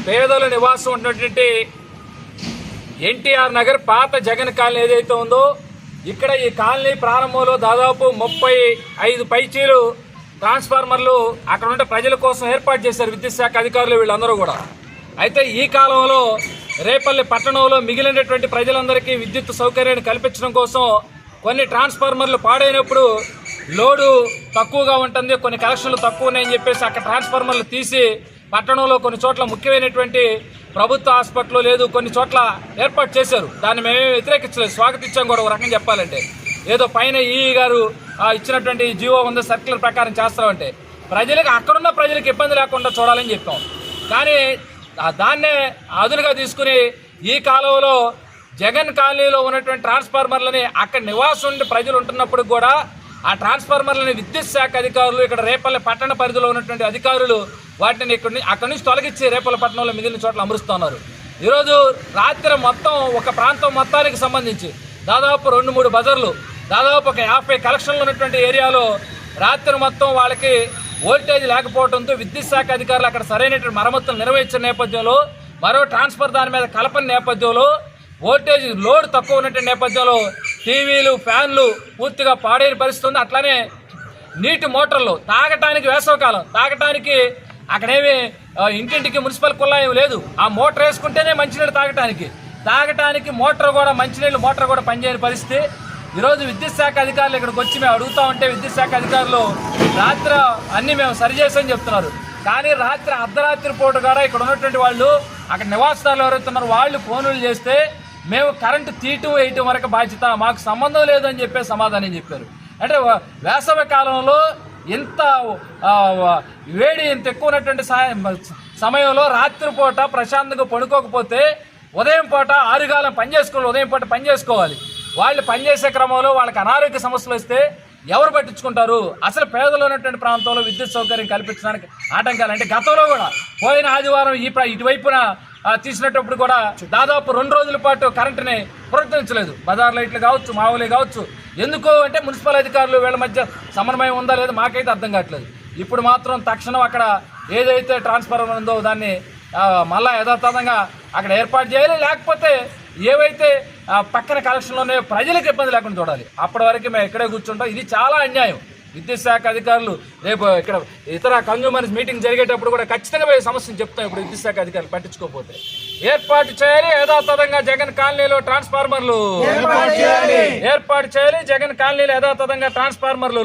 పేదల నివాసం ఉన్నటువంటి ఎన్టీఆర్ నగర్ పాత జగన్ కాలనీ ఏదైతే ఉందో ఇక్కడ ఈ కాలనీ ప్రారంభంలో దాదాపు 35 పైచీలు ట్రాన్స్ఫార్మర్లు అక్కడ ఉండే ప్రజల కోసం ఏర్పాటు చేశారు విద్యుత్ శాఖ అధికారులు వీళ్ళందరూ కూడా. అయితే ఈ కాలంలో రేపల్లి పట్టణంలో మిగిలినటువంటి ప్రజలందరికీ విద్యుత్ సౌకర్యాన్ని కల్పించడం కోసం కొన్ని ట్రాన్స్ఫార్మర్లు పాడైనప్పుడు లోడు తక్కువగా ఉంటుంది, కొన్ని కలెక్షన్లు తక్కువ ఉన్నాయని చెప్పేసి అక్కడ ట్రాన్స్ఫార్మర్లు తీసి పట్టణంలో కొన్ని చోట్ల ముఖ్యమైనటువంటి ప్రభుత్వ హాస్పిటల్ లేదు కొన్ని చోట్ల ఏర్పాటు చేశారు. దాన్ని మేమే వ్యతిరేకించలేదు, స్వాగతించాం కూడా. ఒక రకంగా చెప్పాలంటే ఏదో పైన ఈఈ గారు ఇచ్చినటువంటి జీవో ఉందో సర్క్యులర్ ప్రకారం చేస్తామంటే ప్రజలకు అక్కడున్న ప్రజలకు ఇబ్బంది లేకుండా చూడాలని చెప్పాం. కానీ దాన్నే అదునుగా తీసుకుని ఈ కాలంలో జగన్ కాలనీలో ఉన్నటువంటి ట్రాన్స్ఫార్మర్లని అక్కడ నివాసం ఉండి ప్రజలు ఉంటున్నప్పుడు కూడా ఆ ట్రాన్స్ఫార్మర్లని విద్యుత్ శాఖ అధికారులు ఇక్కడ రేపల్లి పట్టణ పరిధిలో ఉన్నటువంటి అధికారులు వాటిని అక్కడి నుంచి తొలగించి రేపల్లి పట్టణంలో మిగిలిన చోట్ల అమరుస్తున్నారు. ఈరోజు రాత్రి మొత్తం ఒక ప్రాంతం మొత్తానికి సంబంధించి దాదాపు 2-3 బజర్లు దాదాపు ఒక 50 కలెక్షన్లు ఉన్నటువంటి ఏరియాలో రాత్రి మొత్తం వాళ్ళకి వోల్టేజ్ లేకపోవడంతో విద్యుత్ శాఖ అధికారులు అక్కడ సరైనటువంటి మరమ్మతులు నిర్వహించిన నేపథ్యంలో మరో ట్రాన్స్ఫర్ దాని మీద కలపని నేపథ్యంలో వోల్టేజ్ లోడ్ తక్కువ ఉన్నటువంటి నేపథ్యంలో టీవీలు ఫ్యాన్లు పూర్తిగా పాడైన పరిస్థితి ఉంది. అట్లానే నీటి మోటార్లు తాగటానికి వేసవకాలం తాగటానికి అక్కడేమి ఇంటింటికి మున్సిపల్ కుళాయి లేదు. ఆ మోటార్ వేసుకుంటేనే మంచినీళ్ళు తాగటానికి మంచినీళ్ళు మోటార్ కూడా పనిచేయని పరిస్థితి. ఈరోజు విద్యుత్ శాఖ అధికారులు ఇక్కడికి వచ్చి మేము అడుగుతా ఉంటే విద్యుత్ శాఖ అధికారులు రాత్రి అన్నీ మేము సరిచేసామని చెప్తున్నారు. కానీ రాత్రి అర్ధరాత్రి పూట కూడా ఇక్కడ ఉన్నటువంటి వాళ్ళు అక్కడ నివాసదారులు ఎవరైతున్నారు వాళ్ళు ఫోన్లు చేస్తే మేము కరెంటు తీయటం వేయటం వరకు బాధ్యత, మాకు సంబంధం లేదని చెప్పే సమాధానం చెప్పారు. అంటే వేసవి కాలంలో ఇంత వేడి ఇంత ఎక్కువ ఉన్నటువంటి సమయంలో రాత్రిపూట ప్రశాంతంగా పడుకోకపోతే ఉదయం పూట ఆరుగాలం పనిచేసుకోవాలి, ఉదయం పూట పనిచేసుకోవాలి. వాళ్ళు పనిచేసే క్రమంలో వాళ్ళకి అనారోగ్య సమస్యలు వస్తే ఎవరు పట్టించుకుంటారు? అసలు పేదలు ఉన్నటువంటి ప్రాంతంలో విద్యుత్ సౌకర్యం కల్పించడానికి ఆటంకాలు అంటే గతంలో కూడా పోయిన ఆదివారం ఇటువైపున తీసినప్పుడు కూడా దాదాపు 2 రోజుల పాటు కరెంటుని పునరుద్ధరించలేదు. బజార్ లైట్లు కావచ్చు, మామూలు కావచ్చు. ఎందుకు అంటే మున్సిపల్ అధికారులు వీళ్ళ మధ్య సమన్వయం ఉందా లేదా మాకైతే అర్థం కావట్లేదు. ఇప్పుడు మాత్రం తక్షణం అక్కడ ఏదైతే ట్రాన్స్ఫార్మర్ ఉందో దాన్ని మళ్ళా యథాతథంగా అక్కడ ఏర్పాటు చేయాలి. లేకపోతే ఏవైతే పక్కన కలెక్షన్లు ఉన్నాయో ప్రజలకు ఇబ్బంది లేకుండా చూడాలి. అప్పటి వరకు మేము ఇక్కడే కూర్చుంటాం. ఇది చాలా అన్యాయం. విద్యుత్ శాఖ అధికారులు రేపు ఇక్కడ ఇతర కన్జ్యూమర్స్ మీటింగ్ జరిగేటప్పుడు కూడా ఖచ్చితంగా పోయే సమస్యను చెప్తాం. ఇప్పుడు విద్యుత్ శాఖ అధికారులు పట్టించుకోకపోతే ఏర్పాటు చేయాలి యథాతథంగా జగన్ కాలనీలో ట్రాన్స్ఫార్మర్లు ఏర్పాటు చేయాలి. జగన్ కాలనీలో యథాతథంగా ట్రాన్స్ఫార్మర్లు